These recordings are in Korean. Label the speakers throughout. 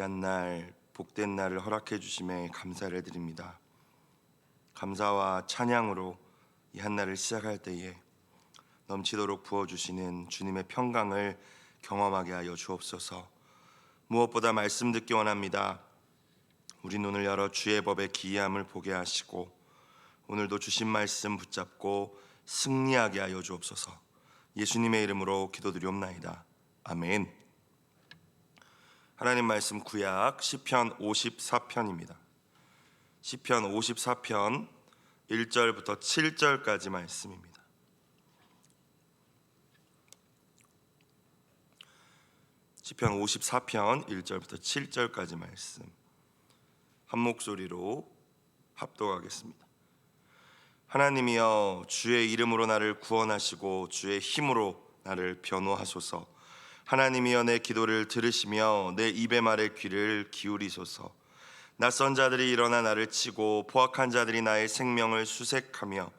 Speaker 1: 귀한 날, 복된 날을 허락해 주심에 감사를 드립니다. 감사와 찬양으로 이 한 날을 시작할 때에 넘치도록 부어주시는 주님의 평강을 경험하게 하여 주옵소서. 무엇보다 말씀 듣기 원합니다. 우리 눈을 열어 주의 법의 기이함을 보게 하시고 오늘도 주신 말씀 붙잡고 승리하게 하여 주옵소서. 예수님의 이름으로 기도드리옵나이다. 아멘. 하나님 말씀 구약 시편 54편입니다. 시편 54편 1절부터 7절까지 말씀입니다. 시편 54편 1절부터 7절까지 말씀 한 목소리로 합독하겠습니다. 하나님이여, 주의 이름으로 나를 구원하시고 주의 힘으로 나를 변호하소서. 하나님이여, 내 기도를 들으시며 내 입의 말에 귀를 기울이소서. 낯선 자들이 일어나 나를 치고 포악한 자들이 나의 생명을 수색하며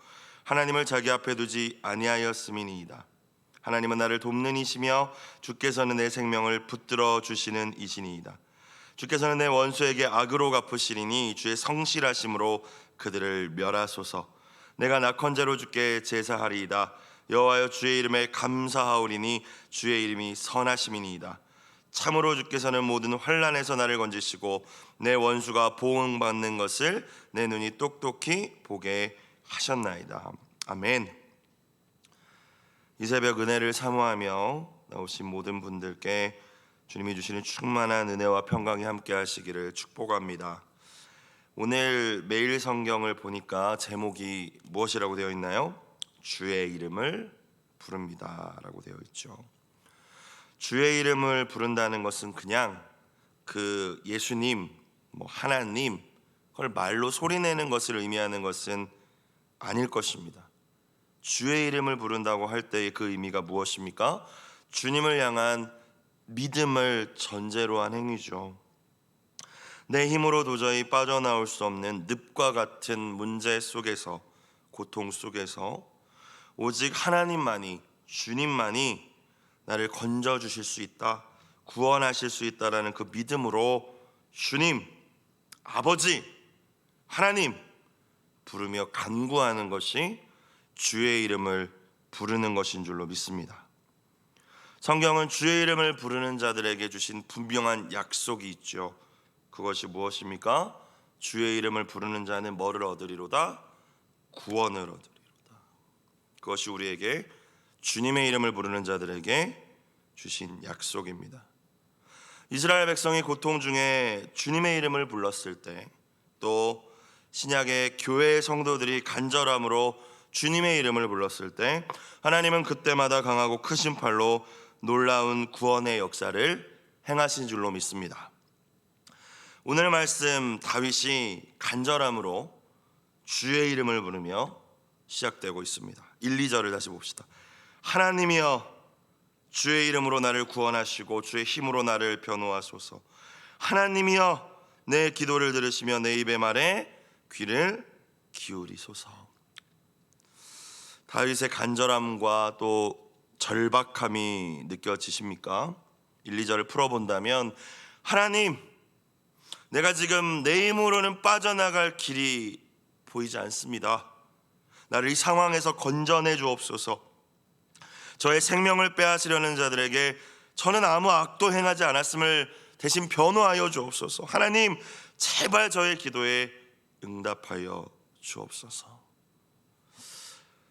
Speaker 1: 하나님을 자기 앞에 두지 아니하였음이니이다. 하나님은 나를 돕는 이시며 주께서는 내 생명을 붙들어 주시는 이시니이다. 주께서는 내 원수에게 악으로 갚으시리니 주의 성실하심으로 그들을 멸하소서. 내가 낙헌제로 주께 제사하리이다. 여호와여, 주의 이름에 감사하오리니 주의 이름이 선하심이니이다. 참으로 주께서는 모든 환난에서 나를 건지시고 내 원수가 보응받는 것을 내 눈이 똑똑히 보게 하셨나이다. 아멘. 이 새벽 은혜를 사모하며 나오신 모든 분들께 주님이 주시는 충만한 은혜와 평강이 함께 하시기를 축복합니다. 오늘 매일 성경을 보니까 제목이 무엇이라고 되어 있나요? 주의 이름을 부릅니다 라고 되어 있죠. 주의 이름을 부른다는 것은 그냥 그 예수님, 하나님 그걸 말로 소리내는 것을 의미하는 것은 아닐 것입니다. 주의 이름을 부른다고 할 때의 그 의미가 무엇입니까? 주님을 향한 믿음을 전제로 한 행위죠. 내 힘으로 도저히 빠져나올 수 없는 늪과 같은 문제 속에서, 고통 속에서 오직 하나님만이, 주님만이 나를 건져주실 수 있다, 구원하실 수 있다라는 그 믿음으로 주님, 아버지, 하나님 부르며 간구하는 것이 주의 이름을 부르는 것인 줄로 믿습니다. 성경은 주의 이름을 부르는 자들에게 주신 분명한 약속이 있죠. 그것이 무엇입니까? 주의 이름을 부르는 자는 뭐를 얻으리로다? 구원을 얻으리로다. 그것이 우리에게, 주님의 이름을 부르는 자들에게 주신 약속입니다. 이스라엘 백성이 고통 중에 주님의 이름을 불렀을 때, 또 신약의 교회의 성도들이 간절함으로 주님의 이름을 불렀을 때 하나님은 그때마다 강하고 크신 팔로 놀라운 구원의 역사를 행하신 줄로 믿습니다. 오늘 말씀, 다윗이 간절함으로 주의 이름을 부르며 시작되고 있습니다. 1, 2절을 다시 봅시다. 하나님이여, 주의 이름으로 나를 구원하시고 주의 힘으로 나를 변호하소서. 하나님이여, 내 기도를 들으시며 내 입의 말에 귀를 기울이소서. 다윗의 간절함과 또 절박함이 느껴지십니까? 1, 2절을 풀어본다면, 하나님, 내가 지금 내 힘으로는 빠져나갈 길이 보이지 않습니다. 나를 이 상황에서 건져내 주옵소서. 저의 생명을 빼앗으려는 자들에게 저는 아무 악도 행하지 않았음을 대신 변호하여 주옵소서. 하나님, 제발 저의 기도에 응답하여 주옵소서.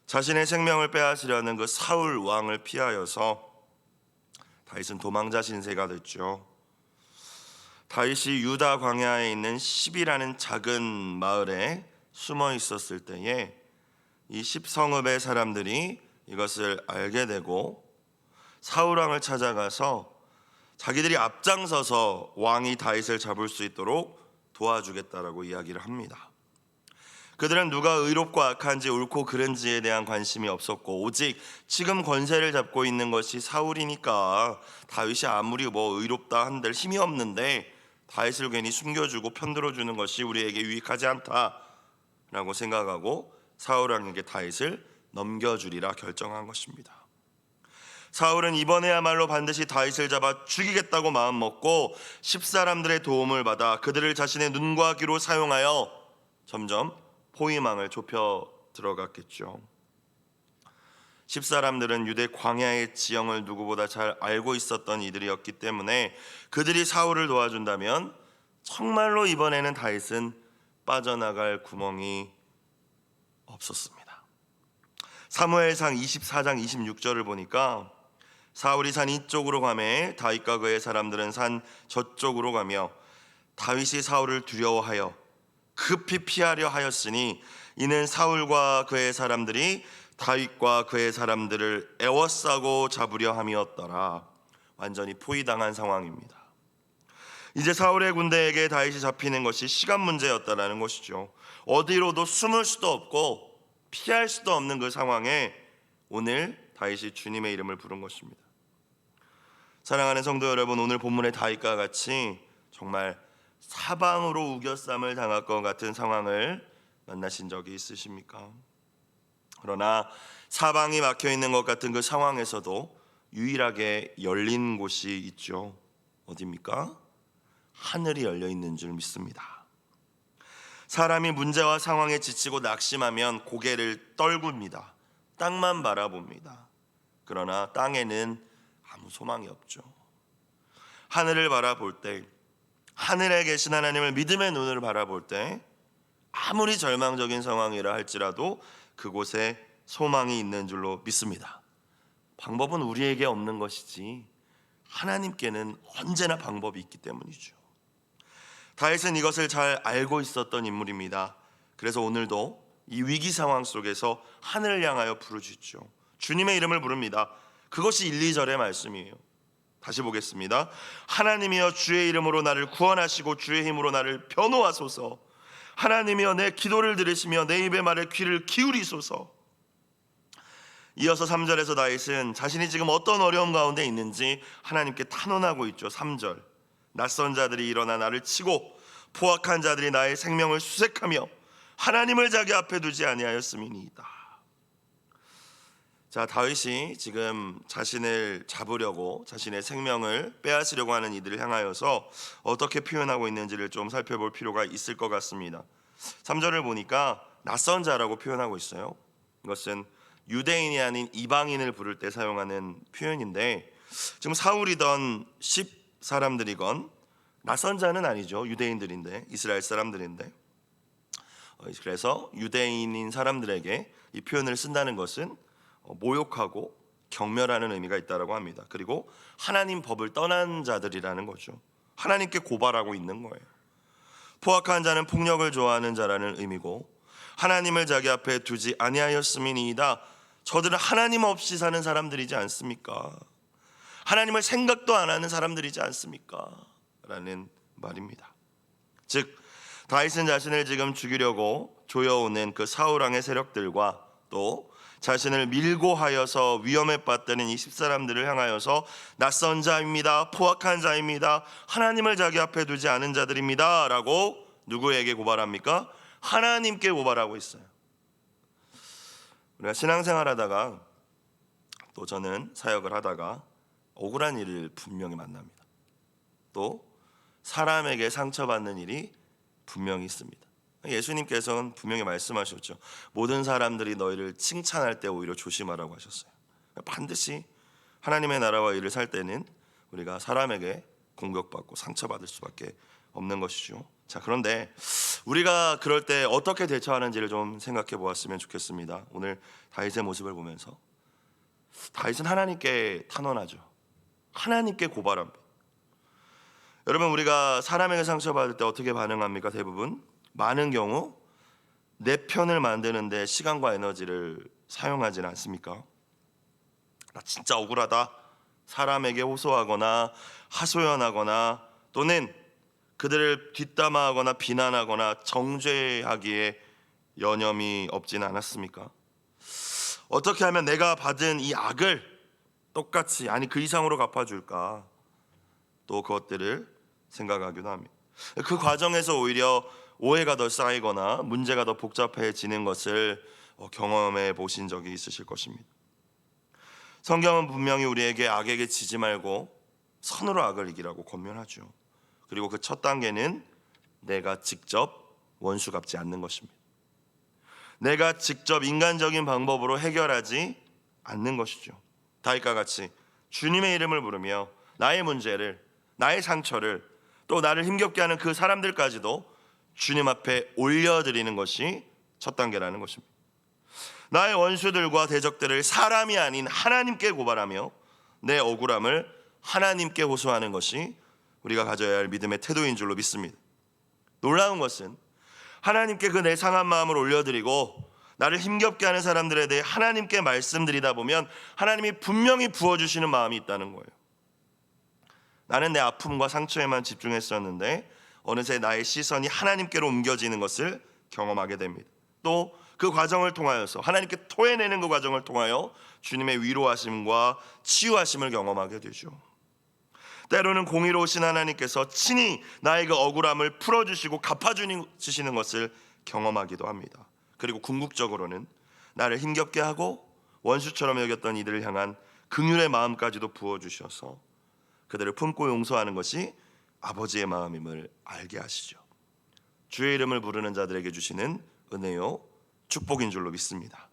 Speaker 1: 자신의 생명을 빼앗으려는 그 사울 왕을 피하여서 다윗은 도망자 신세가 됐죠. 다윗이 유다 광야에 있는 십이라는 작은 마을에 숨어 있었을 때에 이 십성읍의 사람들이 이것을 알게 되고 사울 왕을 찾아가서 자기들이 앞장서서 왕이 다윗을 잡을 수 있도록 도와주겠다라고 이야기를 합니다. 그들은 누가 의롭고 악한지 옳고 그른지에 대한 관심이 없었고 오직 지금 권세를 잡고 있는 것이 사울이니까 다윗이 아무리 의롭다 한들 힘이 없는데 다윗을 괜히 숨겨주고 편들어주는 것이 우리에게 유익하지 않다라고 생각하고 사울 왕에게 다윗을 넘겨주리라 결정한 것입니다. 사울은 이번에야말로 반드시 다윗을 잡아 죽이겠다고 마음먹고 10사람들의 도움을 받아 그들을 자신의 눈과 귀로 사용하여 점점 포위망을 좁혀 들어갔겠죠. 10사람들은 유대 광야의 지형을 누구보다 잘 알고 있었던 이들이었기 때문에 그들이 사울을 도와준다면 정말로 이번에는 다윗은 빠져나갈 구멍이 없었습니다. 사무엘상 24장 26절을 보니까 사울이 산 이쪽으로 가매 다윗과 그의 사람들은 산 저쪽으로 가며 다윗이 사울을 두려워하여 급히 피하려 하였으니 이는 사울과 그의 사람들이 다윗과 그의 사람들을 애워싸고 잡으려 함이었더라. 완전히 포위당한 상황입니다. 이제 사울의 군대에게 다윗이 잡히는 것이 시간 문제였다라는 것이죠. 어디로도 숨을 수도 없고 피할 수도 없는 그 상황에 오늘 다윗이 주님의 이름을 부른 것입니다. 사랑하는 성도 여러분, 오늘 본문의 다윗과 같이 정말 사방으로 우겨쌈을 당할 것 같은 상황을 만나신 적이 있으십니까? 그러나 사방이 막혀 있는 것 같은 그 상황에서도 유일하게 열린 곳이 있죠. 어디입니까? 하늘이 열려 있는 줄 믿습니다. 사람이 문제와 상황에 지치고 낙심하면 고개를 떨굽니다. 땅만 바라봅니다. 그러나 땅에는 아무 소망이 없죠. 하늘을 바라볼 때, 하늘에 계신 하나님을 믿음의 눈으로 바라볼 때 아무리 절망적인 상황이라 할지라도 그곳에 소망이 있는 줄로 믿습니다. 방법은 우리에게 없는 것이지 하나님께는 언제나 방법이 있기 때문이죠. 다윗은 이것을 잘 알고 있었던 인물입니다. 그래서 오늘도 이 위기 상황 속에서 하늘을 향하여 부르짖죠. 주님의 이름을 부릅니다. 그것이 1, 2절의 말씀이에요. 다시 보겠습니다. 하나님이여 주의 이름으로 나를 구원하시고 주의 힘으로 나를 변호하소서. 하나님이여 내 기도를 들으시며 내 입의 말에 귀를 기울이소서. 이어서 3절에서 다윗은 자신이 지금 어떤 어려움 가운데 있는지 하나님께 탄원하고 있죠. 3절. 낯선 자들이 일어나 나를 치고 포악한 자들이 나의 생명을 수색하며 하나님을 자기 앞에 두지 아니하였음이니이다. 자, 다윗이 지금 자신을 잡으려고 자신의 생명을 빼앗으려고 하는 이들을 향하여서 어떻게 표현하고 있는지를 좀 살펴볼 필요가 있을 것 같습니다. 3절을 보니까 낯선 자라고 표현하고 있어요. 이것은 유대인이 아닌 이방인을 부를 때 사용하는 표현인데 지금 사울이던 10사람들이건 낯선 자는 아니죠. 유대인들인데, 이스라엘 사람들인데, 그래서 유대인인 사람들에게 이 표현을 쓴다는 것은 모욕하고 경멸하는 의미가 있다라고 합니다. 그리고 하나님 법을 떠난 자들이라는 거죠. 하나님께 고발하고 있는 거예요. 포악한 자는 폭력을 좋아하는 자라는 의미고, 하나님을 자기 앞에 두지 아니하였음이니이다. 저들은 하나님 없이 사는 사람들이지 않습니까? 하나님을 생각도 안 하는 사람들이지 않습니까? 라는 말입니다. 즉 다윗은 자신을 지금 죽이려고 조여오는 그 사울왕의 세력들과 또 자신을 밀고 하여서 위험에 빠뜨린 이 10사람들을 향하여서 낯선 자입니다, 포악한 자입니다, 하나님을 자기 앞에 두지 않은 자들입니다 라고 누구에게 고발합니까? 하나님께 고발하고 있어요. 우리가 신앙생활 하다가 또 저는 사역을 하다가 억울한 일을 분명히 만납니다. 또 사람에게 상처받는 일이 분명히 있습니다. 예수님께서는 분명히 말씀하셨죠. 모든 사람들이 너희를 칭찬할 때 오히려 조심하라고 하셨어요. 반드시 하나님의 나라와 일을 살 때는 우리가 사람에게 공격받고 상처받을 수밖에 없는 것이죠. 자, 그런데 우리가 그럴 때 어떻게 대처하는지를 좀 생각해 보았으면 좋겠습니다. 오늘 다윗의 모습을 보면서 다윗은 하나님께 탄원하죠. 하나님께 고발합니다. 여러분, 우리가 사람에게 상처받을 때 어떻게 반응합니까? 대부분 많은 경우 내 편을 만드는데 시간과 에너지를 사용하지는 않습니까? 나 진짜 억울하다. 사람에게 호소하거나 하소연하거나 또는 그들을 뒷담화하거나 비난하거나 정죄하기에 여념이 없지는 않았습니까? 어떻게 하면 내가 받은 이 악을 똑같이 아니 그 이상으로 갚아줄까? 또 그것들을 생각하기도 합니다. 그 과정에서 오히려 오해가 더 쌓이거나 문제가 더 복잡해지는 것을 경험해 보신 적이 있으실 것입니다. 성경은 분명히 우리에게 악에게 지지 말고 선으로 악을 이기라고 권면하죠. 그리고 그 첫 단계는 내가 직접 원수 갚지 않는 것입니다. 내가 직접 인간적인 방법으로 해결하지 않는 것이죠. 다윗과 같이 주님의 이름을 부르며 나의 문제를, 나의 상처를, 또 나를 힘겹게 하는 그 사람들까지도 주님 앞에 올려드리는 것이 첫 단계라는 것입니다. 나의 원수들과 대적들을 사람이 아닌 하나님께 고발하며 내 억울함을 하나님께 호소하는 것이 우리가 가져야 할 믿음의 태도인 줄로 믿습니다. 놀라운 것은 하나님께 그 내 상한 마음을 올려드리고 나를 힘겹게 하는 사람들에 대해 하나님께 말씀드리다 보면 하나님이 분명히 부어주시는 마음이 있다는 거예요. 나는 내 아픔과 상처에만 집중했었는데 어느새 나의 시선이 하나님께로 옮겨지는 것을 경험하게 됩니다. 또 그 과정을 통하여서 하나님께 토해내는 그 과정을 통하여 주님의 위로하심과 치유하심을 경험하게 되죠. 때로는 공의로우신 하나님께서 친히 나의 그 억울함을 풀어주시고 갚아주시는 것을 경험하기도 합니다. 그리고 궁극적으로는 나를 힘겹게 하고 원수처럼 여겼던 이들을 향한 긍휼의 마음까지도 부어주셔서 그들을 품고 용서하는 것이 아버지의 마음임을 알게 하시죠. 주의 이름을 부르는 자들에게 주시는 은혜요 축복인 줄로 믿습니다.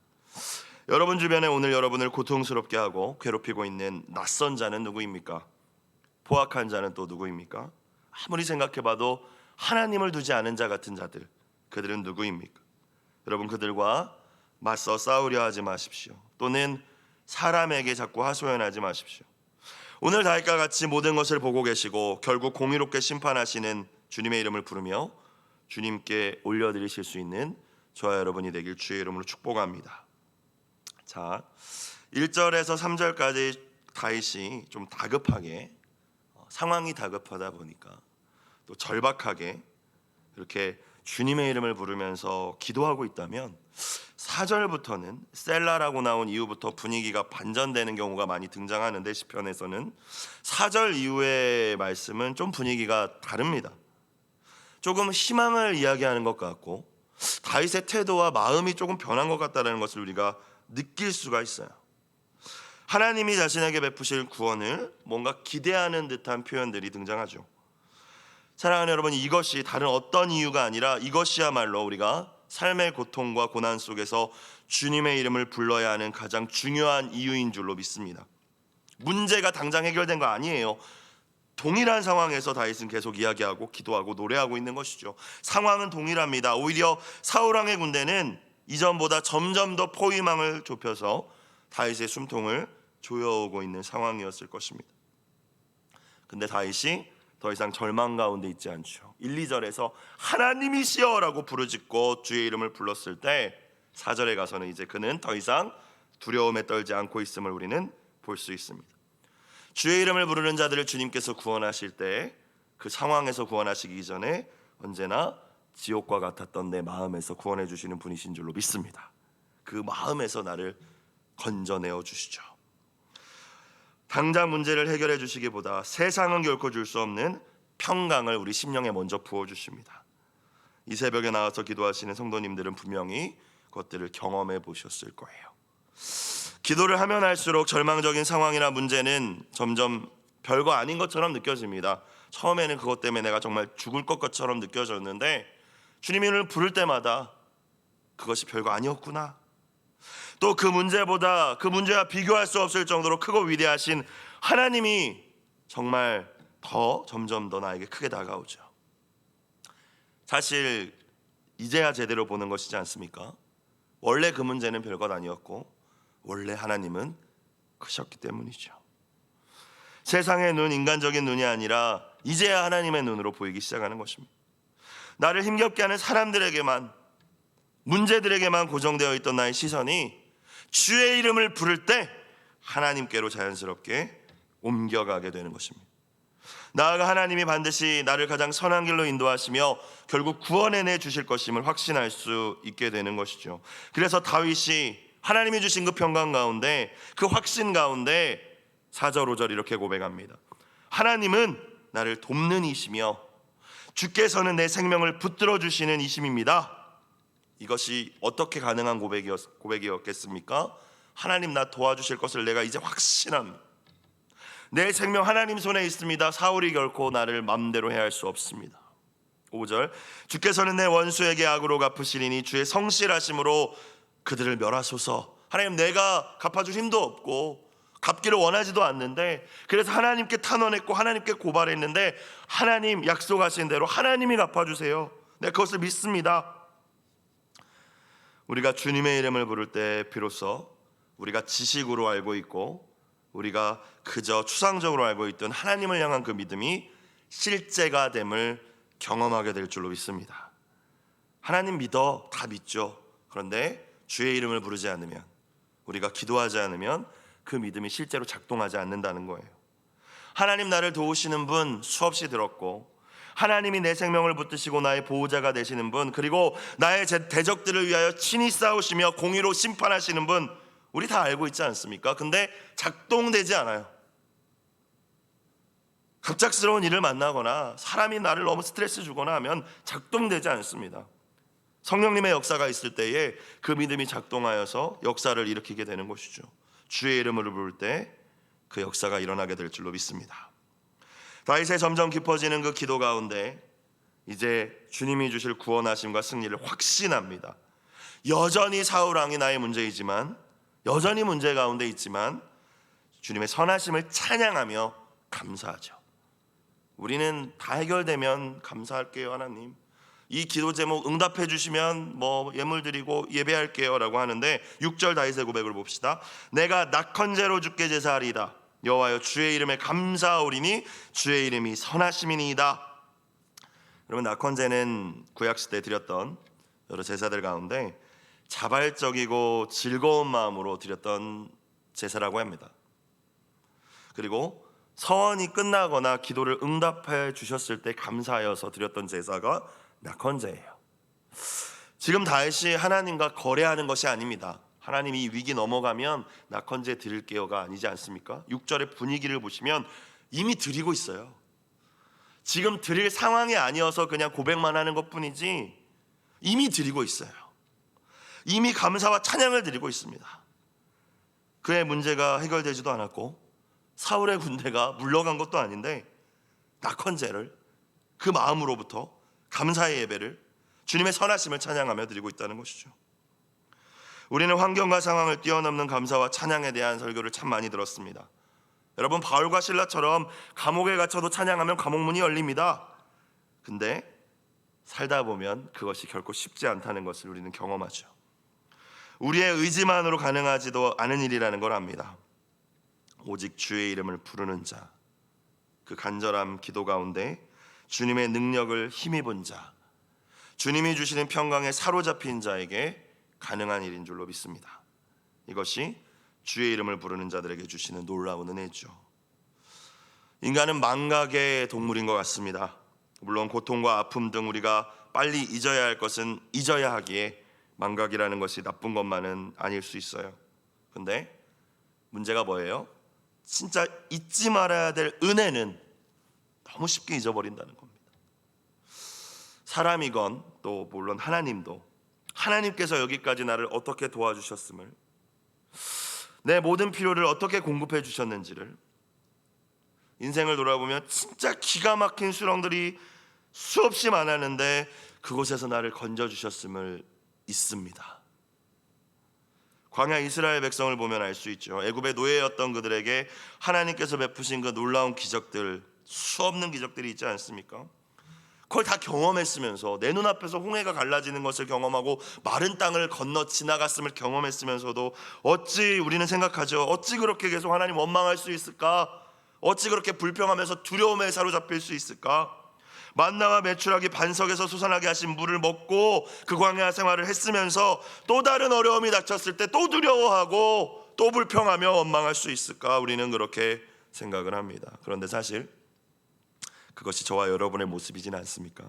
Speaker 1: 여러분 주변에 오늘 여러분을 고통스럽게 하고 괴롭히고 있는 낯선 자는 누구입니까? 포악한 자는 또 누구입니까? 아무리 생각해봐도 하나님을 두지 않은 자 같은 자들, 그들은 누구입니까? 여러분, 그들과 맞서 싸우려 하지 마십시오. 또는 사람에게 자꾸 하소연하지 마십시오. 오늘 다윗과 같이 모든 것을 보고 계시고 결국 공의롭게 심판하시는 주님의 이름을 부르며 주님께 올려드리실 수 있는 저와 여러분이 되길 주의 이름으로 축복합니다. 자, 1절에서 3절까지 다윗이 좀 다급하게, 상황이 다급하다 보니까 또 절박하게 이렇게 주님의 이름을 부르면서 기도하고 있다면 4절부터는 셀라라고 나온 이후부터 분위기가 반전되는 경우가 많이 등장하는데 시편에서는 4절 이후의 말씀은 좀 분위기가 다릅니다. 조금 희망을 이야기하는 것 같고 다윗의 태도와 마음이 조금 변한 것 같다는 것을 우리가 느낄 수가 있어요. 하나님이 자신에게 베푸실 구원을 뭔가 기대하는 듯한 표현들이 등장하죠. 사랑하는 여러분, 이것이 다른 어떤 이유가 아니라 이것이야말로 우리가 삶의 고통과 고난 속에서 주님의 이름을 불러야 하는 가장 중요한 이유인 줄로 믿습니다. 문제가 당장 해결된 거 아니에요. 동일한 상황에서 다윗은 계속 이야기하고 기도하고 노래하고 있는 것이죠. 상황은 동일합니다. 오히려 사울왕의 군대는 이전보다 점점 더 포위망을 좁혀서 다윗의 숨통을 조여오고 있는 상황이었을 것입니다. 근데 다윗이 더 이상 절망 가운데 있지 않죠. 1, 2절에서 하나님이시여라고 부르짖고 주의 이름을 불렀을 때 4절에 가서는 이제 그는 더 이상 두려움에 떨지 않고 있음을 우리는 볼 수 있습니다. 주의 이름을 부르는 자들을 주님께서 구원하실 때 그 상황에서 구원하시기 전에 언제나 지옥과 같았던 내 마음에서 구원해 주시는 분이신 줄로 믿습니다. 그 마음에서 나를 건져내어 주시죠. 당장 문제를 해결해 주시기보다 세상은 결코 줄 수 없는 평강을 우리 심령에 먼저 부어주십니다. 이 새벽에 나와서 기도하시는 성도님들은 분명히 그것들을 경험해 보셨을 거예요. 기도를 하면 할수록 절망적인 상황이나 문제는 점점 별거 아닌 것처럼 느껴집니다. 처음에는 그것 때문에 내가 정말 죽을 것처럼 느껴졌는데 주님을 부를 때마다 그것이 별거 아니었구나, 또 그 문제보다 그 문제와 비교할 수 없을 정도로 크고 위대하신 하나님이 정말 점점 더 나에게 크게 다가오죠. 사실 이제야 제대로 보는 것이지 않습니까? 원래 그 문제는 별것 아니었고 원래 하나님은 크셨기 때문이죠. 세상의 눈, 인간적인 눈이 아니라 이제야 하나님의 눈으로 보이기 시작하는 것입니다. 나를 힘겹게 하는 사람들에게만, 문제들에게만 고정되어 있던 나의 시선이 주의 이름을 부를 때 하나님께로 자연스럽게 옮겨가게 되는 것입니다. 나아가 하나님이 반드시 나를 가장 선한 길로 인도하시며 결국 구원해내 주실 것임을 확신할 수 있게 되는 것이죠. 그래서 다윗이 하나님이 주신 그 평강 가운데, 그 확신 가운데 4절 5절 이렇게 고백합니다. 하나님은 나를 돕는 이시며 주께서는 내 생명을 붙들어 주시는 이심입니다. 이것이 어떻게 가능한 고백이었겠습니까? 하나님 나 도와주실 것을 내가 이제 확신합니다. 내 생명 하나님 손에 있습니다. 사울이 결코 나를 맘대로 해야 할 수 없습니다. 5절, 주께서는 내 원수에게 악으로 갚으시리니 주의 성실하심으로 그들을 멸하소서. 하나님, 내가 갚아줄 힘도 없고 갚기를 원하지도 않는데, 그래서 하나님께 탄원했고 하나님께 고발했는데 하나님 약속하신 대로 하나님이 갚아주세요. 내가 그것을 믿습니다. 우리가 주님의 이름을 부를 때 비로소 우리가 지식으로 알고 있고 우리가 그저 추상적으로 알고 있던 하나님을 향한 그 믿음이 실제가 됨을 경험하게 될 줄로 믿습니다. 하나님 믿어, 다 믿죠. 그런데 주의 이름을 부르지 않으면, 우리가 기도하지 않으면 그 믿음이 실제로 작동하지 않는다는 거예요. 하나님 나를 도우시는 분 수없이 들었고, 하나님이 내 생명을 붙드시고 나의 보호자가 되시는 분, 그리고 나의 대적들을 위하여 친히 싸우시며 공의로 심판하시는 분, 우리 다 알고 있지 않습니까? 근데 작동되지 않아요. 갑작스러운 일을 만나거나 사람이 나를 너무 스트레스 주거나 하면 작동되지 않습니다. 성령님의 역사가 있을 때에 그 믿음이 작동하여서 역사를 일으키게 되는 것이죠. 주의 이름을 부를 때 그 역사가 일어나게 될 줄로 믿습니다. 다윗의 점점 깊어지는 그 기도 가운데 이제 주님이 주실 구원하심과 승리를 확신합니다. 여전히 사울 왕이 나의 문제이지만, 여전히 문제 가운데 있지만 주님의 선하심을 찬양하며 감사하죠. 우리는 다 해결되면 감사할게요 하나님, 이 기도 제목 응답해 주시면 예물 드리고 예배할게요 라고 하는데, 6절 다윗의 고백을 봅시다. 내가 낙헌제로 주께 제사하리이다. 여호와여 주의 이름에 감사하오리니 주의 이름이 선하심이니이다. 여러분, 낙헌제는 구약시대에 드렸던 여러 제사들 가운데 자발적이고 즐거운 마음으로 드렸던 제사라고 합니다. 그리고 서원이 끝나거나 기도를 응답해 주셨을 때 감사하여서 드렸던 제사가 낙헌제예요. 지금 다윗이 하나님과 거래하는 것이 아닙니다. 하나님이 이 위기 넘어가면 낙헌제 드릴게요가 아니지 않습니까? 6절의 분위기를 보시면 이미 드리고 있어요. 지금 드릴 상황이 아니어서 그냥 고백만 하는 것뿐이지 이미 드리고 있어요. 이미 감사와 찬양을 드리고 있습니다. 그의 문제가 해결되지도 않았고 사울의 군대가 물러간 것도 아닌데 낙헌제를, 그 마음으로부터 감사의 예배를, 주님의 선하심을 찬양하며 드리고 있다는 것이죠. 우리는 환경과 상황을 뛰어넘는 감사와 찬양에 대한 설교를 참 많이 들었습니다. 여러분, 바울과 실라처럼 감옥에 갇혀도 찬양하면 감옥문이 열립니다. 근데 살다 보면 그것이 결코 쉽지 않다는 것을 우리는 경험하죠. 우리의 의지만으로 가능하지도 않은 일이라는 걸 압니다. 오직 주의 이름을 부르는 자, 그 간절함 기도 가운데 주님의 능력을 힘입은 자, 주님이 주시는 평강에 사로잡힌 자에게 가능한 일인 줄로 믿습니다. 이것이 주의 이름을 부르는 자들에게 주시는 놀라운 은혜죠. 인간은 망각의 동물인 것 같습니다. 물론 고통과 아픔 등 우리가 빨리 잊어야 할 것은 잊어야 하기에 망각이라는 것이 나쁜 것만은 아닐 수 있어요. 근데 문제가 뭐예요? 진짜 잊지 말아야 될 은혜는 너무 쉽게 잊어버린다는 겁니다. 사람이건 또 물론 하나님도, 하나님께서 여기까지 나를 어떻게 도와주셨음을, 내 모든 필요를 어떻게 공급해 주셨는지를, 인생을 돌아보면 진짜 기가 막힌 수렁들이 수없이 많았는데 그곳에서 나를 건져주셨음을 잊습니다. 광야 이스라엘 백성을 보면 알 수 있죠. 애굽의 노예였던 그들에게 하나님께서 베푸신 그 놀라운 기적들, 수없는 기적들이 있지 않습니까? 그걸 다 경험했으면서, 내 눈앞에서 홍해가 갈라지는 것을 경험하고 마른 땅을 건너 지나갔음을 경험했으면서도 어찌 우리는 생각하죠. 어찌 그렇게 계속 하나님 원망할 수 있을까? 어찌 그렇게 불평하면서 두려움에 사로잡힐 수 있을까? 만나와 메추라기 반석에서 솟아나게 하신 물을 먹고 그 광야 생활을 했으면서 또 다른 어려움이 닥쳤을 때 또 두려워하고 또 불평하며 원망할 수 있을까? 우리는 그렇게 생각을 합니다. 그런데 사실 그것이 저와 여러분의 모습이진 않습니까?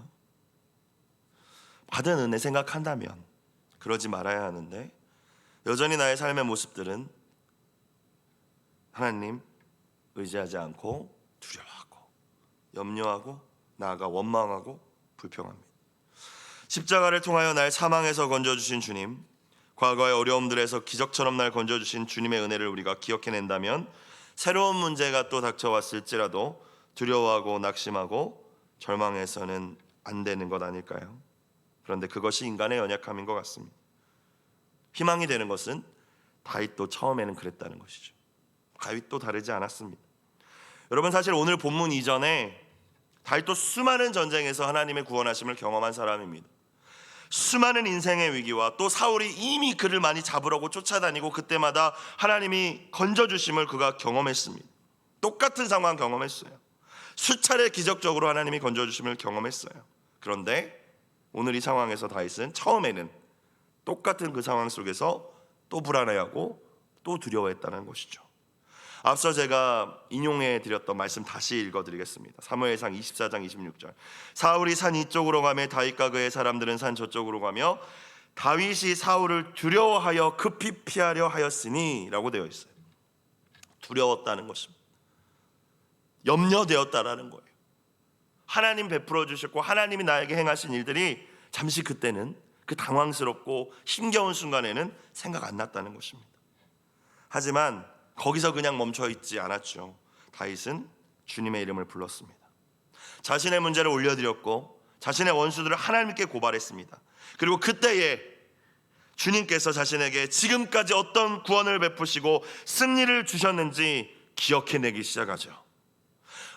Speaker 1: 받은 은혜 생각한다면 그러지 말아야 하는데, 여전히 나의 삶의 모습들은 하나님 의지하지 않고 두려워하고 염려하고 나아가 원망하고 불평합니다. 십자가를 통하여 날 사망에서 건져주신 주님, 과거의 어려움들에서 기적처럼 날 건져주신 주님의 은혜를 우리가 기억해낸다면 새로운 문제가 또 닥쳐왔을지라도 두려워하고 낙심하고 절망해서는 안 되는 것 아닐까요? 그런데 그것이 인간의 연약함인 것 같습니다. 희망이 되는 것은 다윗도 처음에는 그랬다는 것이죠. 다윗도 다르지 않았습니다. 여러분, 사실 오늘 본문 이전에 다윗도 수많은 전쟁에서 하나님의 구원하심을 경험한 사람입니다. 수많은 인생의 위기와 또 사울이 이미 그를 많이 잡으려고 쫓아다니고 그때마다 하나님이 건져주심을 그가 경험했습니다. 똑같은 상황 경험했어요. 수차례 기적적으로 하나님이 건져주심을 경험했어요. 그런데 오늘 이 상황에서 다윗은 처음에는 똑같은 그 상황 속에서 또 불안해하고 또 두려워했다는 것이죠. 앞서 제가 인용해 드렸던 말씀 다시 읽어드리겠습니다. 사무엘상 24장 26절. 사울이 산 이쪽으로 가며 다윗과 그의 사람들은 산 저쪽으로 가며 다윗이 사울을 두려워하여 급히 피하려 하였으니 라고 되어 있어요. 두려웠다는 것입니다. 염려되었다라는 거예요. 하나님 베풀어 주셨고 하나님이 나에게 행하신 일들이 잠시 그때는 그 당황스럽고 힘겨운 순간에는 생각 안 났다는 것입니다. 하지만 거기서 그냥 멈춰 있지 않았죠. 다윗은 주님의 이름을 불렀습니다. 자신의 문제를 올려드렸고 자신의 원수들을 하나님께 고발했습니다. 그리고 그때에 주님께서 자신에게 지금까지 어떤 구원을 베푸시고 승리를 주셨는지 기억해내기 시작하죠.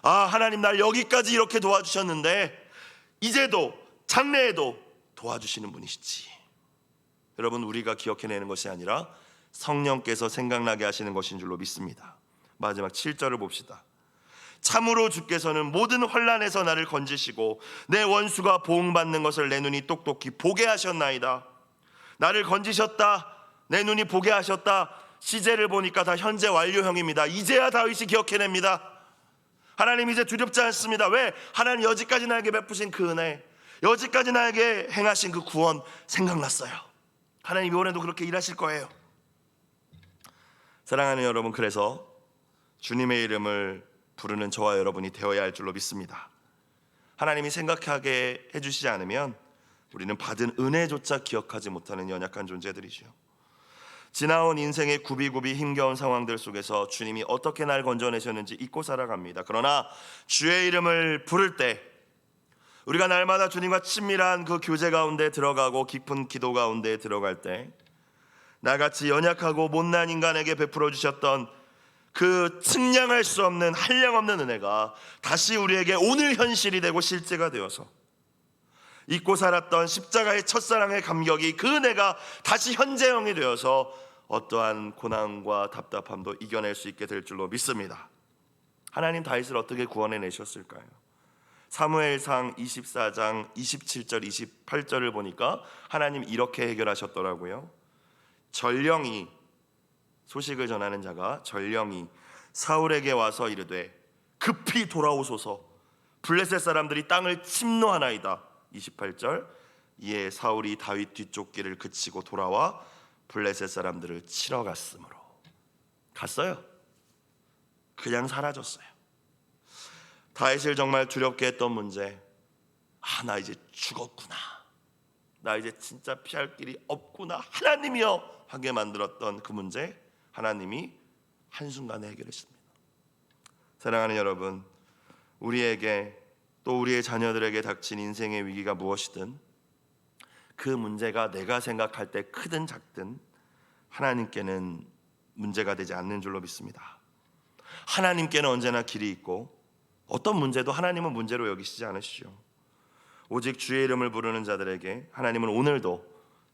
Speaker 1: 아, 하나님 날 여기까지 이렇게 도와주셨는데 이제도 장래에도 도와주시는 분이시지. 여러분, 우리가 기억해내는 것이 아니라 성령께서 생각나게 하시는 것인 줄로 믿습니다. 마지막 7절을 봅시다. 참으로 주께서는 모든 환난에서 나를 건지시고 내 원수가 보응받는 것을 내 눈이 똑똑히 보게 하셨나이다. 나를 건지셨다. 내 눈이 보게 하셨다. 시제를 보니까 다 현재 완료형입니다. 이제야 다윗이 기억해냅니다. 하나님 이제 두렵지 않습니다. 왜? 하나님 여지까지 나에게 베푸신 그 은혜, 여지까지 나에게 행하신 그 구원 생각났어요. 하나님 이번에도 그렇게 일하실 거예요. 사랑하는 여러분, 그래서 주님의 이름을 부르는 저와 여러분이 되어야 할 줄로 믿습니다. 하나님이 생각하게 해주시지 않으면 우리는 받은 은혜조차 기억하지 못하는 연약한 존재들이죠. 지나온 인생의 굽이굽이 힘겨운 상황들 속에서 주님이 어떻게 날 건져내셨는지 잊고 살아갑니다. 그러나 주의 이름을 부를 때, 우리가 날마다 주님과 친밀한 그 교제 가운데 들어가고 깊은 기도 가운데 들어갈 때, 나같이 연약하고 못난 인간에게 베풀어 주셨던 그 측량할 수 없는 한량없는 은혜가 다시 우리에게 오늘 현실이 되고 실제가 되어서 잊고 살았던 십자가의 첫사랑의 감격이 그 은혜가 다시 현재형이 되어서 어떠한 고난과 답답함도 이겨낼 수 있게 될 줄로 믿습니다. 하나님 다윗을 어떻게 구원해내셨을까요? 사무엘상 24장 27절 28절을 보니까 하나님 이렇게 해결하셨더라고요. 전령이, 소식을 전하는 자가 전령이 사울에게 와서 이르되 급히 돌아오소서, 블레셋 사람들이 땅을 침노하나이다. 28절. 이에 사울이 다윗 뒤쫓기를 그치고 돌아와 블레셋 사람들을 치러 갔으므로. 갔어요. 그냥 사라졌어요. 다윗을 정말 두렵게 했던 문제, 나 이제 죽었구나, 나 이제 진짜 피할 길이 없구나, 하나님이여 하게 만들었던 그 문제, 하나님이 한순간에 해결했습니다. 사랑하는 여러분, 우리에게 또 우리의 자녀들에게 닥친 인생의 위기가 무엇이든 그 문제가 내가 생각할 때 크든 작든 하나님께는 문제가 되지 않는 줄로 믿습니다. 하나님께는 언제나 길이 있고 어떤 문제도 하나님은 문제로 여기시지 않으시죠. 오직 주의 이름을 부르는 자들에게 하나님은 오늘도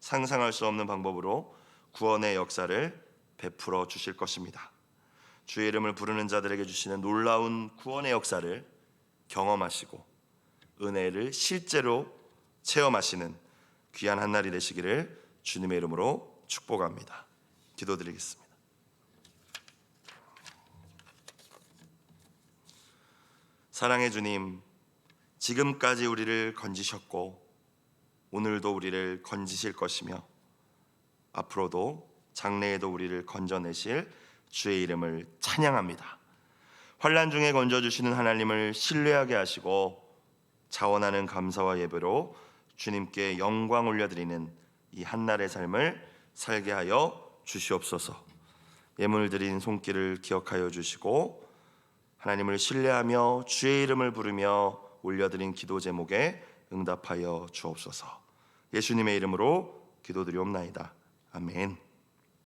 Speaker 1: 상상할 수 없는 방법으로 구원의 역사를 베풀어 주실 것입니다. 주의 이름을 부르는 자들에게 주시는 놀라운 구원의 역사를 경험하시고 은혜를 실제로 체험하시는 귀한 한 날이 되시기를 주님의 이름으로 축복합니다. 기도드리겠습니다. 사랑의 주님, 지금까지 우리를 건지셨고 오늘도 우리를 건지실 것이며 앞으로도 장래에도 우리를 건져내실 주의 이름을 찬양합니다. 환난 중에 건져주시는 하나님을 신뢰하게 하시고 자원하는 감사와 예배로 주님께 영광 올려드리는 이 한날의 삶을 살게 하여 주시옵소서. 예물 드린 손길을 기억하여 주시고 하나님을 신뢰하며 주의 이름을 부르며 올려드린 기도 제목에 응답하여 주옵소서. 예수님의 이름으로 기도드리옵나이다. 아멘.